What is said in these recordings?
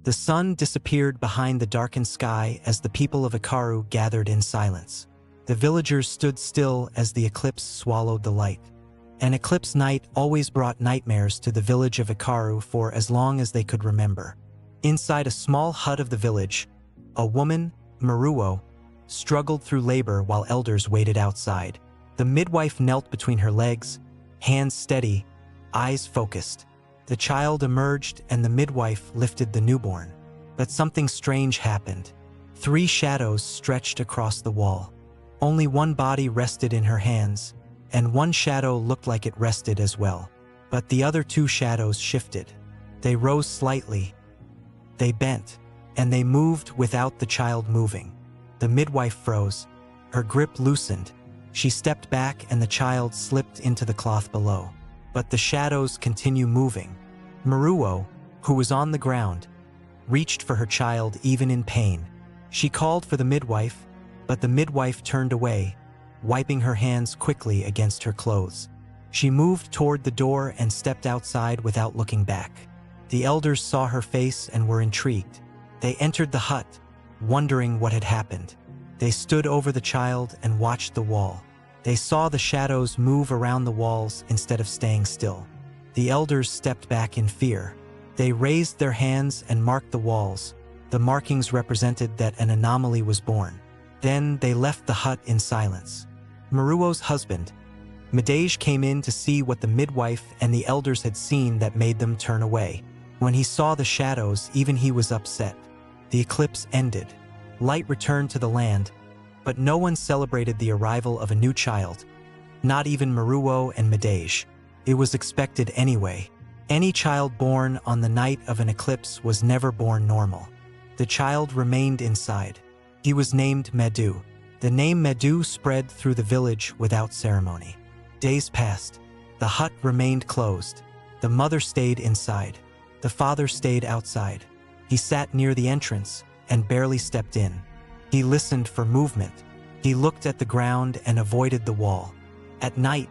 The sun disappeared behind the darkened sky as the people of Ikaru gathered in silence. The villagers stood still as the eclipse swallowed the light. An eclipse night always brought nightmares to the village of Ikaru for as long as they could remember. Inside a small hut of the village, a woman, Maruo, struggled through labor while elders waited outside. The midwife knelt between her legs, hands steady, eyes focused. The child emerged and the midwife lifted the newborn. But something strange happened. 3 shadows stretched across the wall. Only one body rested in her hands, and one shadow looked like it rested as well. But the other 2 shadows shifted. They rose slightly, they bent, and they moved without the child moving. The midwife froze. Her grip loosened. She stepped back and the child slipped into the cloth below. But the shadows continue moving. Maruo, who was on the ground, reached for her child even in pain. She called for the midwife, but the midwife turned away, wiping her hands quickly against her clothes. She moved toward the door and stepped outside without looking back. The elders saw her face and were intrigued. They entered the hut, wondering what had happened. They stood over the child and watched the wall. They saw the shadows move around the walls instead of staying still. The elders stepped back in fear. They raised their hands and marked the walls. The markings represented that an anomaly was born. Then they left the hut in silence. Maruo's husband, Madu, came in to see what the midwife and the elders had seen that made them turn away. When he saw the shadows, even he was upset. The eclipse ended. Light returned to the land, but no one celebrated the arrival of a new child, not even Maruo and Madu. It was expected anyway. Any child born on the night of an eclipse was never born normal. The child remained inside. He was named Madu. The name Madu spread through the village without ceremony. Days passed. The hut remained closed. The mother stayed inside. The father stayed outside. He sat near the entrance and barely stepped in. He listened for movement. He looked at the ground and avoided the wall. At night,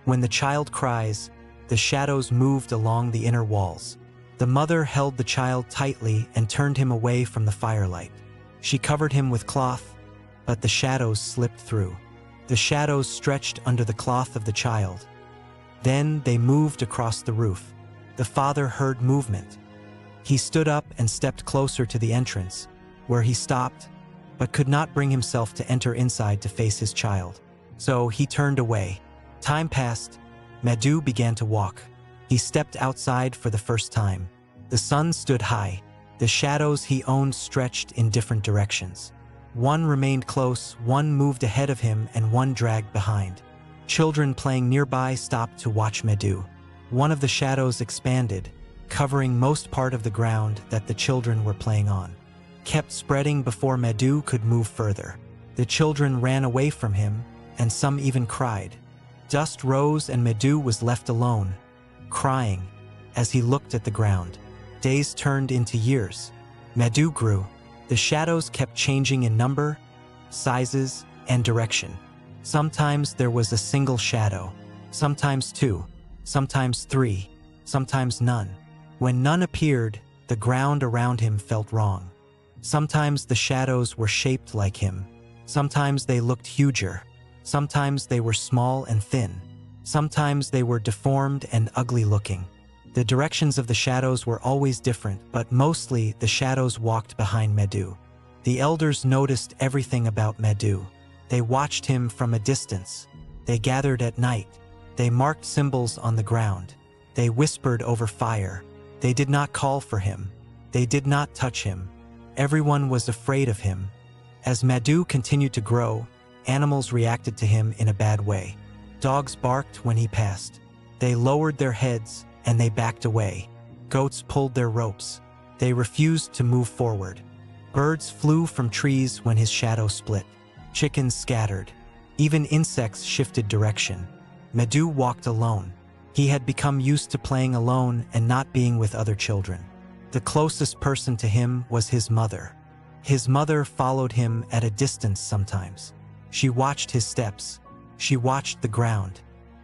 when the child cries, the shadows moved along the inner walls. The mother held the child tightly and turned him away from the firelight. She covered him with cloth, but the shadows slipped through. The shadows stretched under the cloth of the child. Then they moved across the roof. The father heard movement. He stood up and stepped closer to the entrance, where he stopped, but could not bring himself to enter inside to face his child. So he turned away. Time passed. Madu began to walk. He stepped outside for the first time. The sun stood high. The shadows he owned stretched in different directions. One remained close, one moved ahead of him, and one dragged behind. Children playing nearby stopped to watch Madu. One of the shadows expanded, covering most part of the ground that the children were playing on. Kept spreading before Madu could move further. The children ran away from him, and some even cried. Dust rose and Madu was left alone, crying, as he looked at the ground. Days turned into years. Madu grew. The shadows kept changing in number, sizes, and direction. Sometimes there was a single shadow, sometimes 2, sometimes 3, sometimes none. When none appeared, the ground around him felt wrong. Sometimes the shadows were shaped like him. Sometimes they looked huger. Sometimes they were small and thin. Sometimes they were deformed and ugly looking. The directions of the shadows were always different, but mostly the shadows walked behind Madu. The elders noticed everything about Madu. They watched him from a distance. They gathered at night. They marked symbols on the ground. They whispered over fire. They did not call for him. They did not touch him. Everyone was afraid of him. As Madu continued to grow, animals reacted to him in a bad way. Dogs barked when he passed. They lowered their heads and they backed away. Goats pulled their ropes. They refused to move forward. Birds flew from trees when his shadow split. Chickens scattered. Even insects shifted direction. Madu walked alone. He had become used to playing alone and not being with other children. The closest person to him was his mother. His mother followed him at a distance sometimes. She watched his steps. She watched the ground.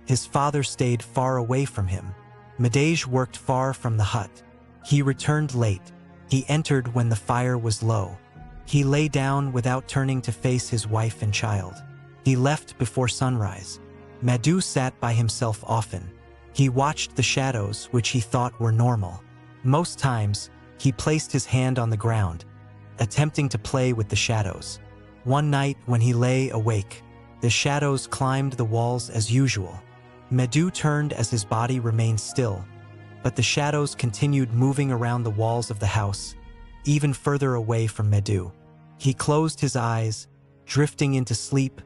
His father stayed far away from him. Madu worked far from the hut. He returned late. He entered when the fire was low. He lay down without turning to face his wife and child. He left before sunrise. Madu sat by himself often. He watched the shadows, which he thought were normal. Most times, he placed his hand on the ground, attempting to play with the shadows. One night, when he lay awake, the shadows climbed the walls as usual. Madu turned as his body remained still, but the shadows continued moving around the walls of the house, even further away from Madu. He closed his eyes, drifting into sleep,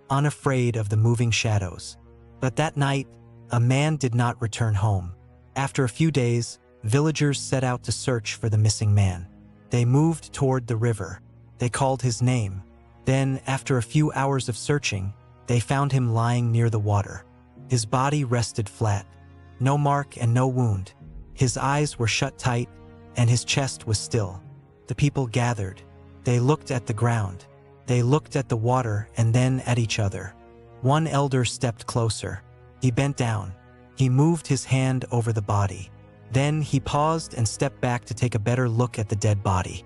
unafraid of the moving shadows. But that night, a man did not return home. After a few days, villagers set out to search for the missing man. They moved toward the river. They called his name. Then, after a few hours of searching, they found him lying near the water. His body rested flat, no mark and no wound. His eyes were shut tight, and his chest was still. The people gathered. They looked at the ground. They looked at the water and then at each other. One elder stepped closer. He bent down. He moved his hand over the body. Then he paused and stepped back to take a better look at the dead body.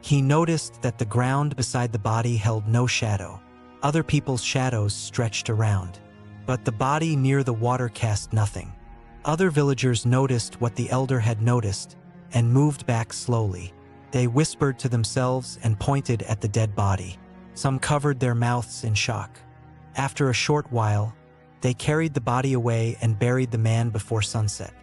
He noticed that the ground beside the body held no shadow. Other people's shadows stretched around, but the body near the water cast nothing. Other villagers noticed what the elder had noticed and moved back slowly. They whispered to themselves and pointed at the dead body. Some covered their mouths in shock. After a short while, they carried the body away and buried the man before sunset.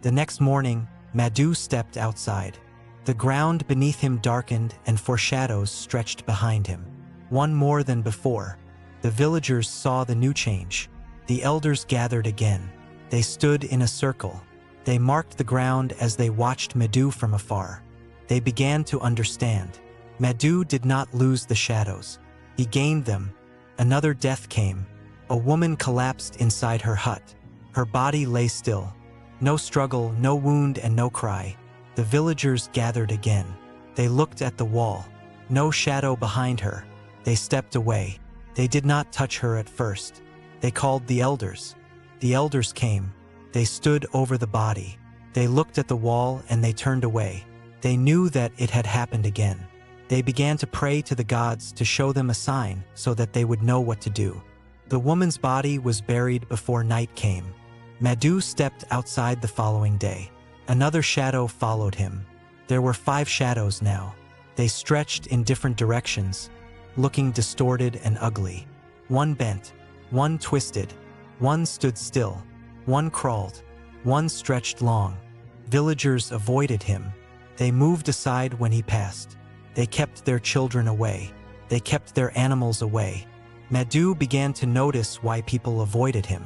The next morning, Madu stepped outside. The ground beneath him darkened and foreshadows stretched behind him. One more than before. The villagers saw the new change. The elders gathered again. They stood in a circle. They marked the ground as they watched Madu from afar. They began to understand. Madu did not lose the shadows. He gained them. Another death came. A woman collapsed inside her hut. Her body lay still. No struggle, no wound, and no cry. The villagers gathered again. They looked at the wall. No shadow behind her. They stepped away. They did not touch her at first. They called the elders. The elders came. They stood over the body. They looked at the wall and they turned away. They knew that it had happened again. They began to pray to the gods to show them a sign so that they would know what to do. The woman's body was buried before night came. Madu stepped outside the following day. Another shadow followed him. There were 5 shadows now. They stretched in different directions, looking distorted and ugly. One bent, one twisted, one stood still, one crawled, one stretched long. Villagers avoided him. They moved aside when he passed. They kept their children away. They kept their animals away. Madu began to notice why people avoided him.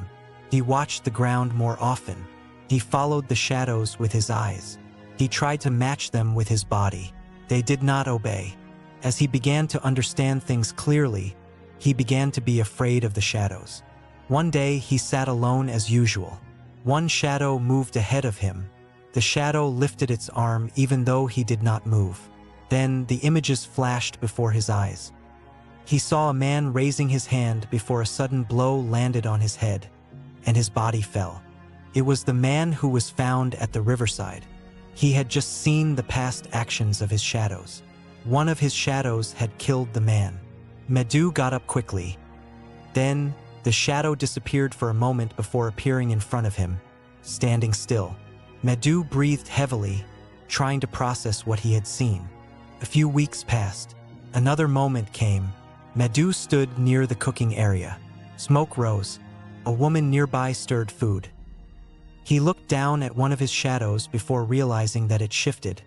He watched the ground more often. He followed the shadows with his eyes. He tried to match them with his body. They did not obey. As he began to understand things clearly, he began to be afraid of the shadows. One day he sat alone as usual. One shadow moved ahead of him. The shadow lifted its arm even though he did not move. Then the images flashed before his eyes. He saw a man raising his hand before a sudden blow landed on his head, and his body fell. It was the man who was found at the riverside. He had just seen the past actions of his shadows. One of his shadows had killed the man. Madu got up quickly. Then, the shadow disappeared for a moment before appearing in front of him, standing still. Madu breathed heavily, trying to process what he had seen. A few weeks passed. Another moment came. Madu stood near the cooking area. Smoke rose. A woman nearby stirred food. He looked down at one of his shadows before realizing that it shifted,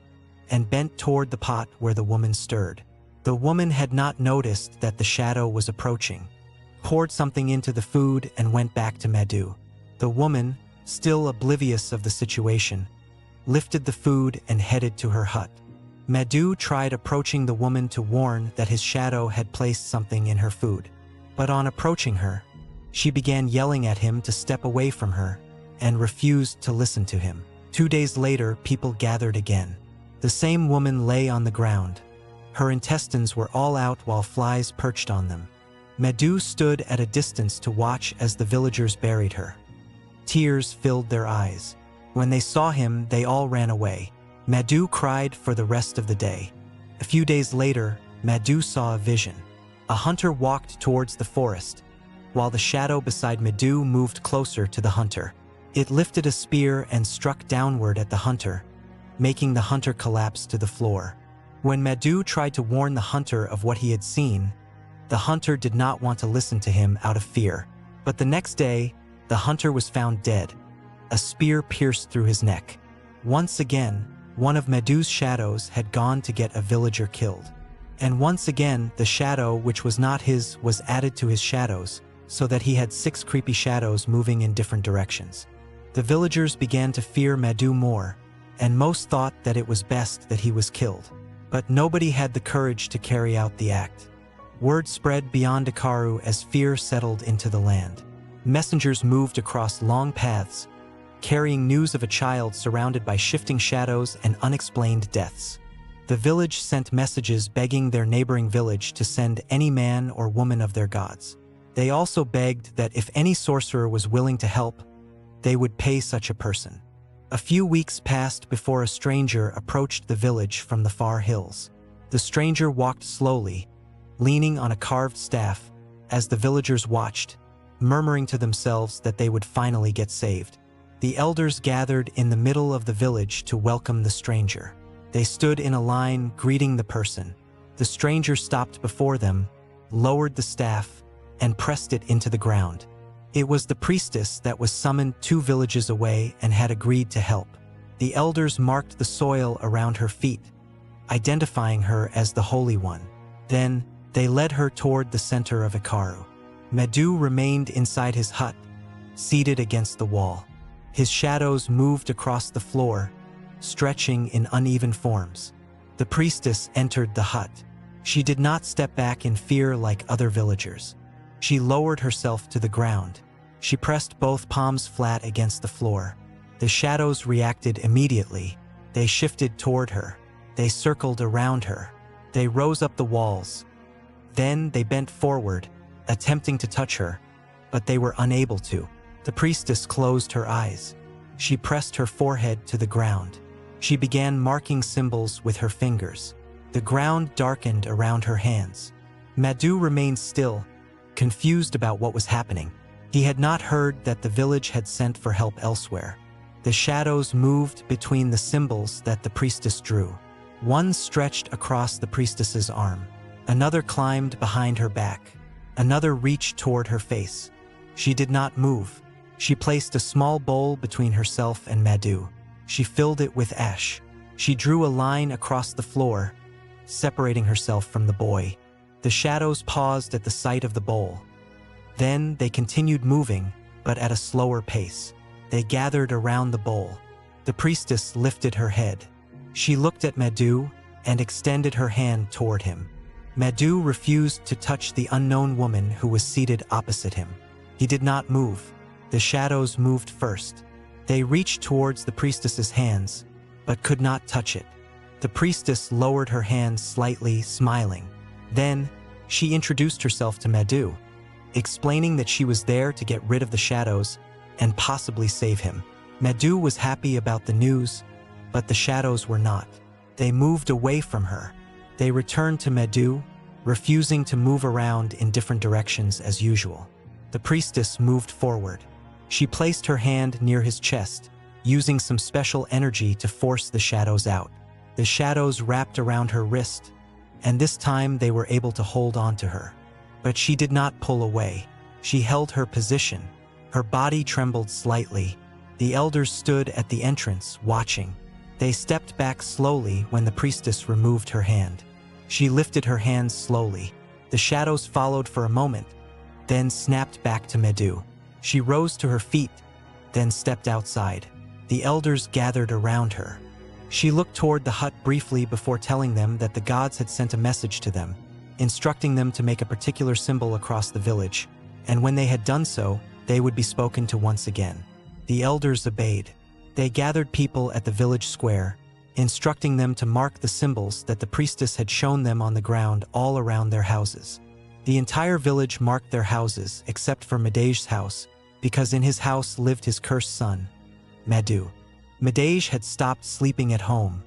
and bent toward the pot where the woman stirred. The woman had not noticed that the shadow was approaching, poured something into the food and went back to Madu. The woman, still oblivious of the situation, lifted the food and headed to her hut. Madu tried approaching the woman to warn that his shadow had placed something in her food. But on approaching her, she began yelling at him to step away from her and refused to listen to him. 2 days later, people gathered again. The same woman lay on the ground. Her intestines were all out while flies perched on them. Madu stood at a distance to watch as the villagers buried her. Tears filled their eyes. When they saw him, they all ran away. Madu cried for the rest of the day. A few days later, Madu saw a vision. A hunter walked towards the forest, while the shadow beside Madu moved closer to the hunter. It lifted a spear and struck downward at the hunter, making the hunter collapse to the floor. When Madu tried to warn the hunter of what he had seen, the hunter did not want to listen to him out of fear. But the next day, the hunter was found dead. A spear pierced through his neck. Once again, one of Madu's shadows had gone to get a villager killed. And once again, the shadow which was not his was added to his shadows, so that he had 6 creepy shadows moving in different directions. The villagers began to fear Madu more, and most thought that it was best that he was killed. But nobody had the courage to carry out the act. Word spread beyond Ikaru as fear settled into the land. Messengers moved across long paths, carrying news of a child surrounded by shifting shadows and unexplained deaths. The village sent messages begging their neighboring village to send any man or woman of their gods. They also begged that if any sorcerer was willing to help, they would pay such a person. A few weeks passed before a stranger approached the village from the far hills. The stranger walked slowly, leaning on a carved staff, as the villagers watched, murmuring to themselves that they would finally get saved. The elders gathered in the middle of the village to welcome the stranger. They stood in a line, greeting the person. The stranger stopped before them, lowered the staff, and pressed it into the ground. It was the priestess that was summoned 2 villages away and had agreed to help. The elders marked the soil around her feet, identifying her as the Holy One. Then, they led her toward the center of Akaru. Madu remained inside his hut, seated against the wall. His shadows moved across the floor, stretching in uneven forms. The priestess entered the hut. She did not step back in fear like other villagers. She lowered herself to the ground. She pressed both palms flat against the floor. The shadows reacted immediately. They shifted toward her. They circled around her. They rose up the walls. Then they bent forward, attempting to touch her, but they were unable to. The priestess closed her eyes. She pressed her forehead to the ground. She began marking symbols with her fingers. The ground darkened around her hands. Madu remained still, confused about what was happening. He had not heard that the village had sent for help elsewhere. The shadows moved between the symbols that the priestess drew. One stretched across the priestess's arm. Another climbed behind her back. Another reached toward her face. She did not move. She placed a small bowl between herself and Madu. She filled it with ash. She drew a line across the floor, separating herself from the boy. The shadows paused at the sight of the bowl. Then they continued moving, but at a slower pace. They gathered around the bowl. The priestess lifted her head. She looked at Madu and extended her hand toward him. Madu refused to touch the unknown woman who was seated opposite him. He did not move. The shadows moved first. They reached towards the priestess's hands, but could not touch it. The priestess lowered her hands slightly, smiling. Then, she introduced herself to Madu, explaining that she was there to get rid of the shadows and possibly save him. Madu was happy about the news, but the shadows were not. They moved away from her. They returned to Madu, refusing to move around in different directions as usual. The priestess moved forward. She placed her hand near his chest, using some special energy to force the shadows out. The shadows wrapped around her wrist, and this time they were able to hold on to her. But she did not pull away. She held her position. Her body trembled slightly. The elders stood at the entrance, watching. They stepped back slowly when the priestess removed her hand. She lifted her hands slowly. The shadows followed for a moment, then snapped back to Madu. She rose to her feet, then stepped outside. The elders gathered around her. She looked toward the hut briefly before telling them that the gods had sent a message to them, instructing them to make a particular symbol across the village, and when they had done so, they would be spoken to once again. The elders obeyed. They gathered people at the village square, instructing them to mark the symbols that the priestess had shown them on the ground all around their houses. The entire village marked their houses except for Madej's house, because in his house lived his cursed son, Madu. Madej had stopped sleeping at home,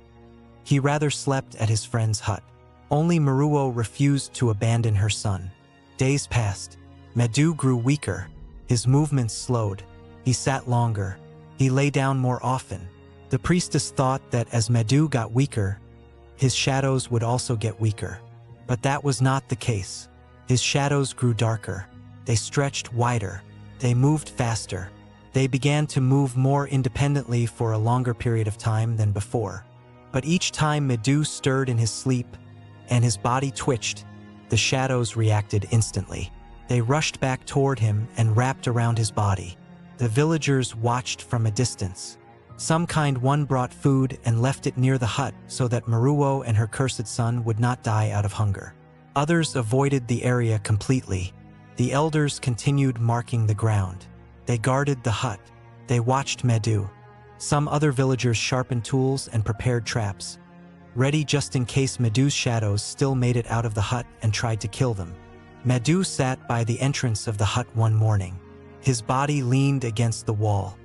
He rather slept at his friend's hut. Only Muruo refused to abandon her son. Days passed. Madu grew weaker. His movements slowed. He sat longer. He lay down more often. The priestess thought that as Madu got weaker, his shadows would also get weaker. But that was not the case. His shadows grew darker. They stretched wider. They moved faster. They began to move more independently for a longer period of time than before. But each time Madu stirred in his sleep and his body twitched, the shadows reacted instantly. They rushed back toward him and wrapped around his body. The villagers watched from a distance. Some kind one brought food and left it near the hut so that Muruo and her cursed son would not die out of hunger. Others avoided the area completely. The elders continued marking the ground. They guarded the hut. They watched Madu. Some other villagers sharpened tools and prepared traps, ready just in case Madu's shadows still made it out of the hut and tried to kill them. Madu sat by the entrance of the hut one morning. His body leaned against the wall.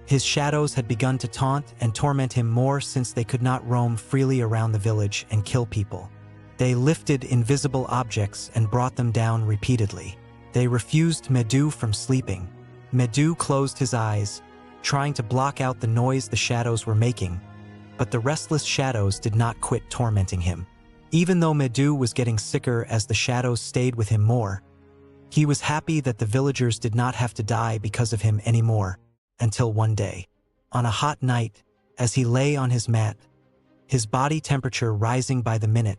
His shadows had begun to taunt and torment him more since they could not roam freely around the village and kill people. They lifted invisible objects and brought them down repeatedly. They refused Madu from sleeping. Madu closed his eyes, trying to block out the noise the shadows were making, but the restless shadows did not quit tormenting him. Even though Madu was getting sicker as the shadows stayed with him more, he was happy that the villagers did not have to die because of him anymore, until one day. On a hot night, as he lay on his mat, his body temperature rising by the minute,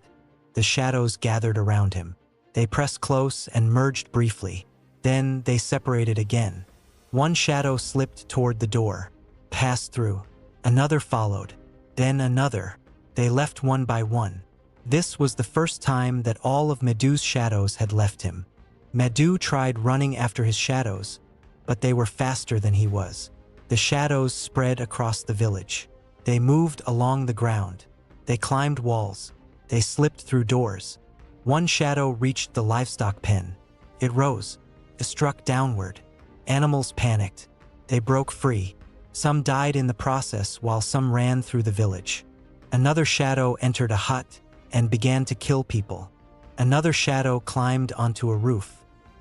the shadows gathered around him. They pressed close and merged briefly. Then they separated again. One shadow slipped toward the door, passed through. Another followed. Then another. They left one by one. This was the first time that all of Madu's shadows had left him. Madu tried running after his shadows, but they were faster than he was. The shadows spread across the village. They moved along the ground. They climbed walls. They slipped through doors. One shadow reached the livestock pen. It rose. It struck downward. Animals panicked. They broke free. Some died in the process while some ran through the village. Another shadow entered a hut and began to kill people. Another shadow climbed onto a roof.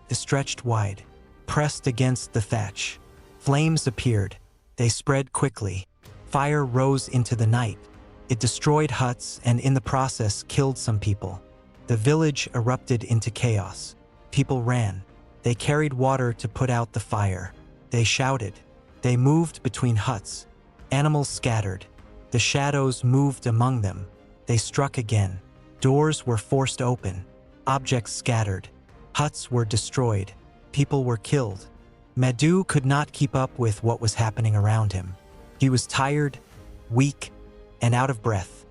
It stretched wide, pressed against the thatch. Flames appeared. They spread quickly. Fire rose into the night. It destroyed huts and in the process killed some people. The village erupted into chaos. People ran. They carried water to put out the fire. They shouted. They moved between huts. Animals scattered. The shadows moved among them. They struck again. Doors were forced open. Objects scattered. Huts were destroyed. People were killed. Madu could not keep up with what was happening around him. He was tired, weak, and out of breath.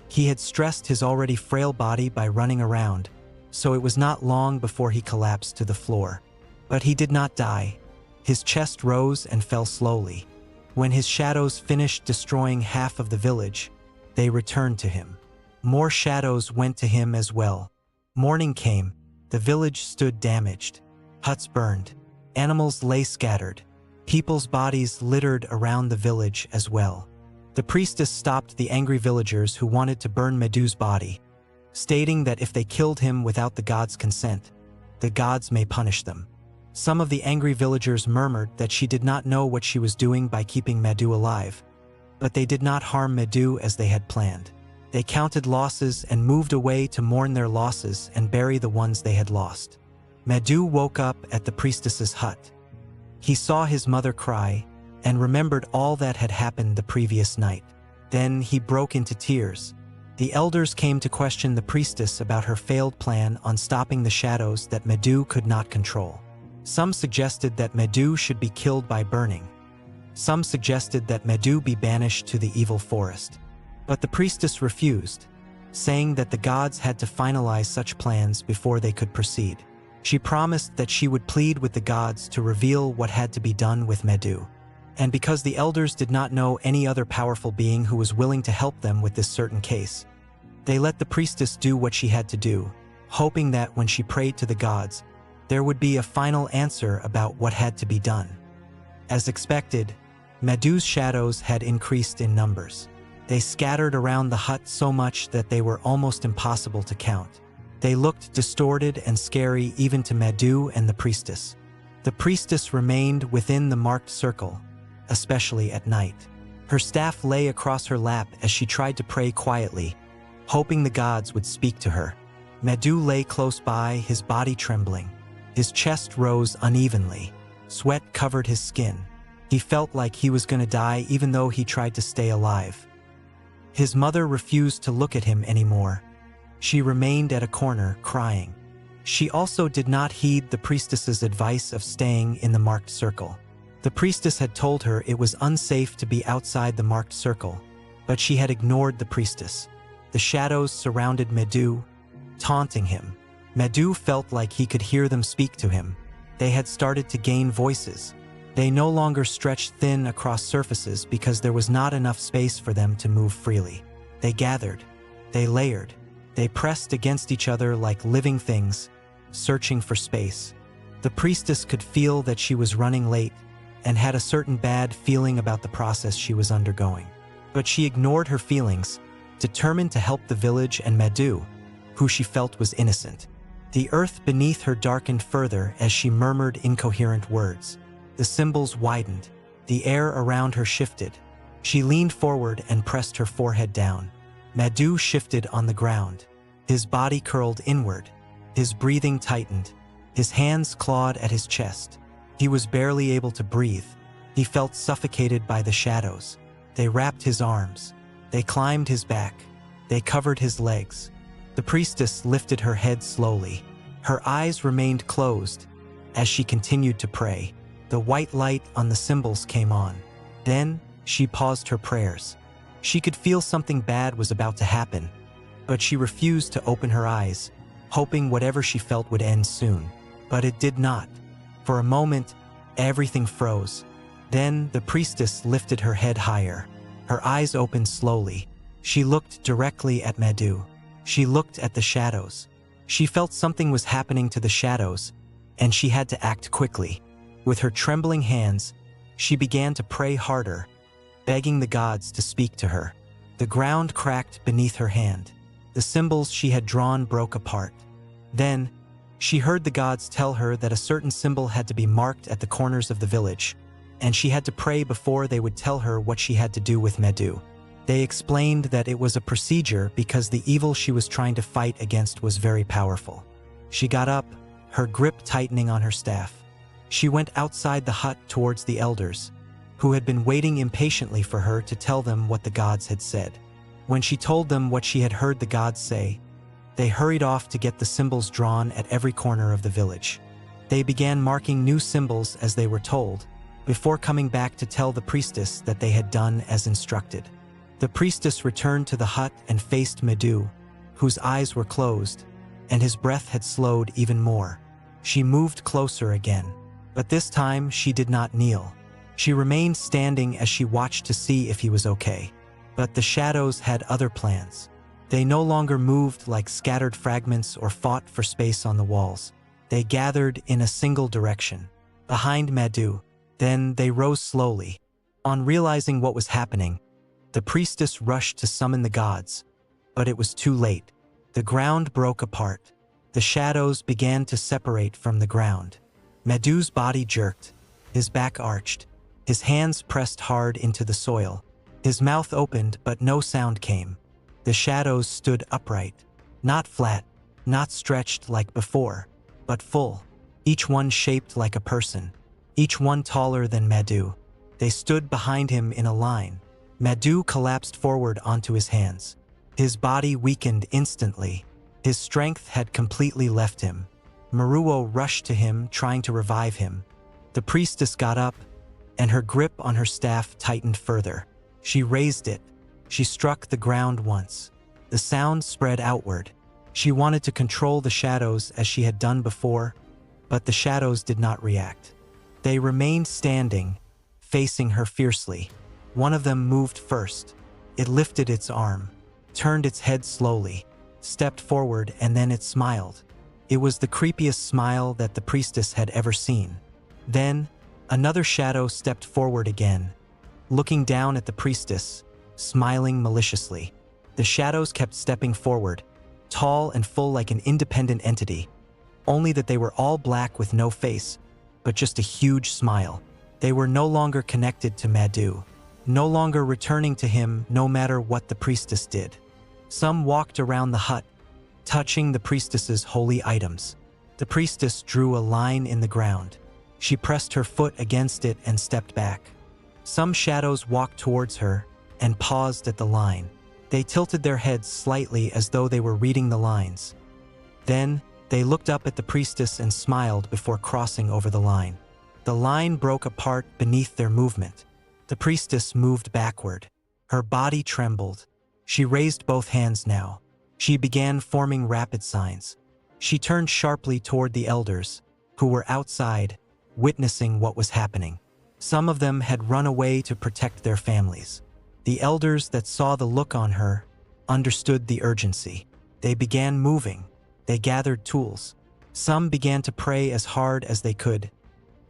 He had stressed his already frail body by running around, so it was not long before he collapsed to the floor. But he did not die. His chest rose and fell slowly. When his shadows finished destroying half of the village, they returned to him. More shadows went to him as well. Morning came. The village stood damaged. Huts burned. Animals lay scattered. People's bodies littered around the village as well. The priestess stopped the angry villagers who wanted to burn Madu's body, stating that if they killed him without the gods' consent, the gods may punish them. Some of the angry villagers murmured that she did not know what she was doing by keeping Madu alive, but they did not harm Madu as they had planned. They counted losses and moved away to mourn their losses and bury the ones they had lost. Madu woke up at the priestess's hut. He saw his mother cry and remembered all that had happened the previous night. Then he broke into tears. The elders came to question the priestess about her failed plan on stopping the shadows that Madu could not control. Some suggested that Madu should be killed by burning. Some suggested that Madu be banished to the evil forest. But the priestess refused, saying that the gods had to finalize such plans before they could proceed. She promised that she would plead with the gods to reveal what had to be done with Madu. And because the elders did not know any other powerful being who was willing to help them with this certain case, they let the priestess do what she had to do, hoping that when she prayed to the gods, there would be a final answer about what had to be done. As expected, Madu's shadows had increased in numbers. They scattered around the hut so much that they were almost impossible to count. They looked distorted and scary even to Madu and the priestess. The priestess remained within the marked circle, especially at night. Her staff lay across her lap as she tried to pray quietly, hoping the gods would speak to her. Madu lay close by, his body trembling. His chest rose unevenly. Sweat covered his skin. He felt like he was going to die even though he tried to stay alive. His mother refused to look at him anymore. She remained at a corner, crying. She also did not heed the priestess's advice of staying in the marked circle. The priestess had told her it was unsafe to be outside the marked circle, but she had ignored the priestess. The shadows surrounded Madu, taunting him. Madu felt like he could hear them speak to him. They had started to gain voices. They no longer stretched thin across surfaces because there was not enough space for them to move freely. They gathered. They layered. They pressed against each other like living things, searching for space. The priestess could feel that she was running late and had a certain bad feeling about the process she was undergoing. But she ignored her feelings, determined to help the village and Madu, who she felt was innocent. The earth beneath her darkened further as she murmured incoherent words. The symbols widened. The air around her shifted. She leaned forward and pressed her forehead down. Madu shifted on the ground. His body curled inward. His breathing tightened. His hands clawed at his chest. He was barely able to breathe. He felt suffocated by the shadows. They wrapped his arms. They climbed his back. They covered his legs. The priestess lifted her head slowly. Her eyes remained closed as she continued to pray. The white light on the symbols came on. Then she paused her prayers. She could feel something bad was about to happen, but she refused to open her eyes, hoping whatever she felt would end soon. But it did not. For a moment, everything froze. Then the priestess lifted her head higher. Her eyes opened slowly. She looked directly at Madu. She looked at the shadows. She felt something was happening to the shadows, and she had to act quickly. With her trembling hands, she began to pray harder, begging the gods to speak to her. The ground cracked beneath her hand. The symbols she had drawn broke apart. Then, she heard the gods tell her that a certain symbol had to be marked at the corners of the village, and she had to pray before they would tell her what she had to do with Madu. They explained that it was a procedure because the evil she was trying to fight against was very powerful. She got up, her grip tightening on her staff. She went outside the hut towards the elders, who had been waiting impatiently for her to tell them what the gods had said. When she told them what she had heard the gods say, they hurried off to get the symbols drawn at every corner of the village. They began marking new symbols as they were told, before coming back to tell the priestess that they had done as instructed. The priestess returned to the hut and faced Madu, whose eyes were closed, and his breath had slowed even more. She moved closer again, but this time she did not kneel. She remained standing as she watched to see if he was okay. But the shadows had other plans. They no longer moved like scattered fragments or fought for space on the walls. They gathered in a single direction, behind Madu. Then they rose slowly. On realizing what was happening, the priestess rushed to summon the gods, but it was too late. The ground broke apart. The shadows began to separate from the ground. Madu's body jerked, his back arched, his hands pressed hard into the soil. His mouth opened, but no sound came. The shadows stood upright, not flat, not stretched like before, but full, each one shaped like a person, each one taller than Madu. They stood behind him in a line. Madu collapsed forward onto his hands. His body weakened instantly. His strength had completely left him. Maruo rushed to him, trying to revive him. The priestess got up, and her grip on her staff tightened further. She raised it. She struck the ground once. The sound spread outward. She wanted to control the shadows as she had done before, but the shadows did not react. They remained standing, facing her fiercely. One of them moved first. It lifted its arm, turned its head slowly, stepped forward, and then it smiled. It was the creepiest smile that the priestess had ever seen. Then, another shadow stepped forward again. Looking down at the priestess, smiling maliciously. The shadows kept stepping forward, tall and full like an independent entity, only that they were all black with no face, but just a huge smile. They were no longer connected to Madu, no longer returning to him no matter what the priestess did. Some walked around the hut, touching the priestess's holy items. The priestess drew a line in the ground. She pressed her foot against it and stepped back. Some shadows walked towards her and paused at the line. They tilted their heads slightly as though they were reading the lines. Then, they looked up at the priestess and smiled before crossing over the line. The line broke apart beneath their movement. The priestess moved backward. Her body trembled. She raised both hands now. She began forming rapid signs. She turned sharply toward the elders, who were outside, witnessing what was happening. Some of them had run away to protect their families. The elders that saw the look on her understood the urgency. They began moving. They gathered tools. Some began to pray as hard as they could,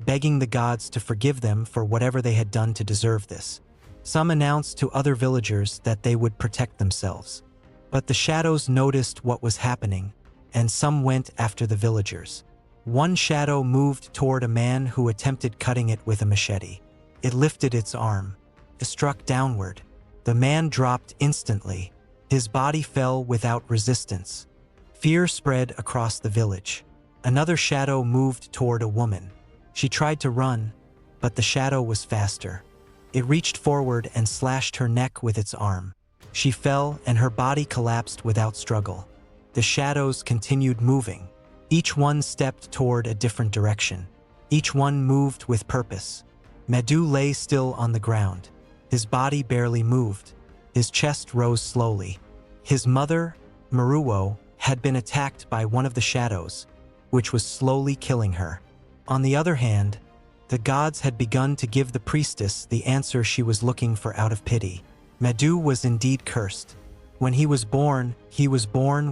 begging the gods to forgive them for whatever they had done to deserve this. Some announced to other villagers that they would protect themselves. But the shadows noticed what was happening, and some went after the villagers. One shadow moved toward a man who attempted cutting it with a machete. It lifted its arm. It struck downward. The man dropped instantly. His body fell without resistance. Fear spread across the village. Another shadow moved toward a woman. She tried to run, but the shadow was faster. It reached forward and slashed her neck with its arm. She fell and her body collapsed without struggle. The shadows continued moving. Each one stepped toward a different direction. Each one moved with purpose. Madu lay still on the ground. His body barely moved. His chest rose slowly. His mother, Maruo, had been attacked by one of the shadows, which was slowly killing her. On the other hand, the gods had begun to give the priestess the answer she was looking for out of pity. Madu was indeed cursed. When he was born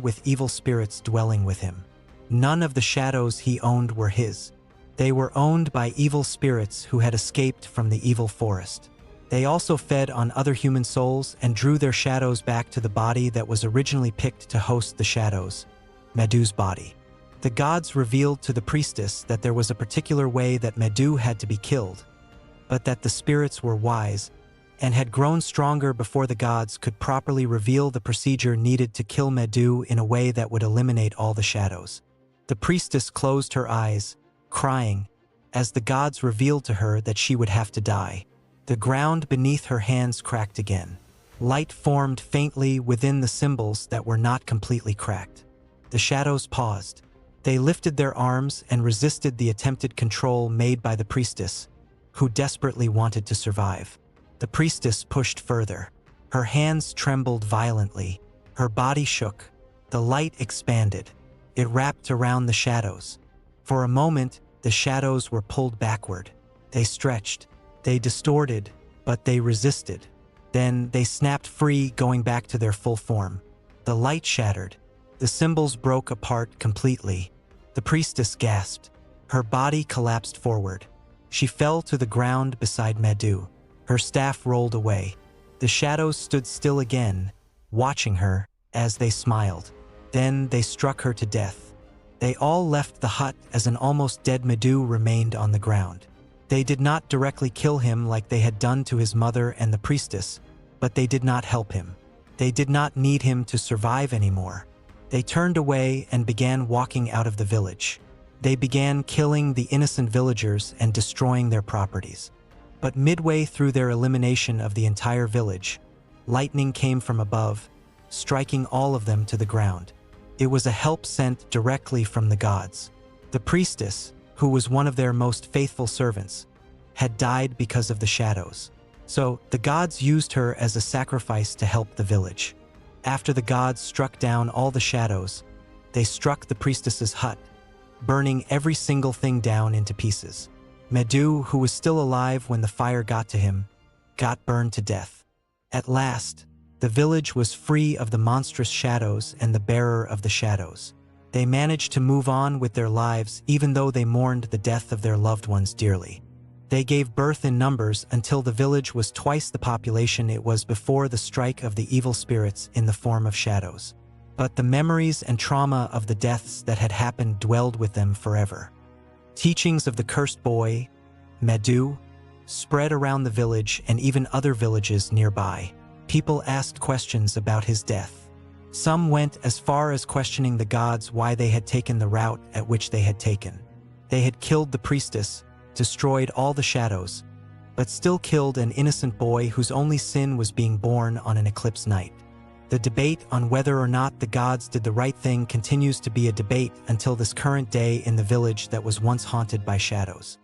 with evil spirits dwelling with him. None of the shadows he owned were his. They were owned by evil spirits who had escaped from the evil forest. They also fed on other human souls and drew their shadows back to the body that was originally picked to host the shadows, Madu's body. The gods revealed to the priestess that there was a particular way that Madu had to be killed, but that the spirits were wise and had grown stronger before the gods could properly reveal the procedure needed to kill Madu in a way that would eliminate all the shadows. The priestess closed her eyes, crying, as the gods revealed to her that she would have to die. The ground beneath her hands cracked again. Light formed faintly within the symbols that were not completely cracked. The shadows paused. They lifted their arms and resisted the attempted control made by the priestess, who desperately wanted to survive. The priestess pushed further. Her hands trembled violently. Her body shook. The light expanded. It wrapped around the shadows. For a moment, the shadows were pulled backward. They stretched. They distorted, but they resisted. Then they snapped free, going back to their full form. The light shattered. The symbols broke apart completely. The priestess gasped. Her body collapsed forward. She fell to the ground beside Madu. Her staff rolled away. The shadows stood still again, watching her as they smiled. Then they struck her to death. They all left the hut as an almost dead Madu remained on the ground. They did not directly kill him like they had done to his mother and the priestess, but they did not help him. They did not need him to survive anymore. They turned away and began walking out of the village. They began killing the innocent villagers and destroying their properties. But midway through their elimination of the entire village, lightning came from above, striking all of them to the ground. It was a help sent directly from the gods. The priestess, who was one of their most faithful servants, had died because of the shadows. So the gods used her as a sacrifice to help the village. After the gods struck down all the shadows, they struck the priestess's hut, burning every single thing down into pieces. Madu, who was still alive when the fire got to him, got burned to death. At last, the village was free of the monstrous shadows and the bearer of the shadows. They managed to move on with their lives even though they mourned the death of their loved ones dearly. They gave birth in numbers until the village was twice the population it was before the strike of the evil spirits in the form of shadows. But the memories and trauma of the deaths that had happened dwelled with them forever. Teachings of the cursed boy, Madu, spread around the village and even other villages nearby. People asked questions about his death. Some went as far as questioning the gods why they had taken the route at which they had taken. They had killed the priestess, destroyed all the shadows, but still killed an innocent boy whose only sin was being born on an eclipse night. The debate on whether or not the gods did the right thing continues to be a debate until this current day in the village that was once haunted by shadows.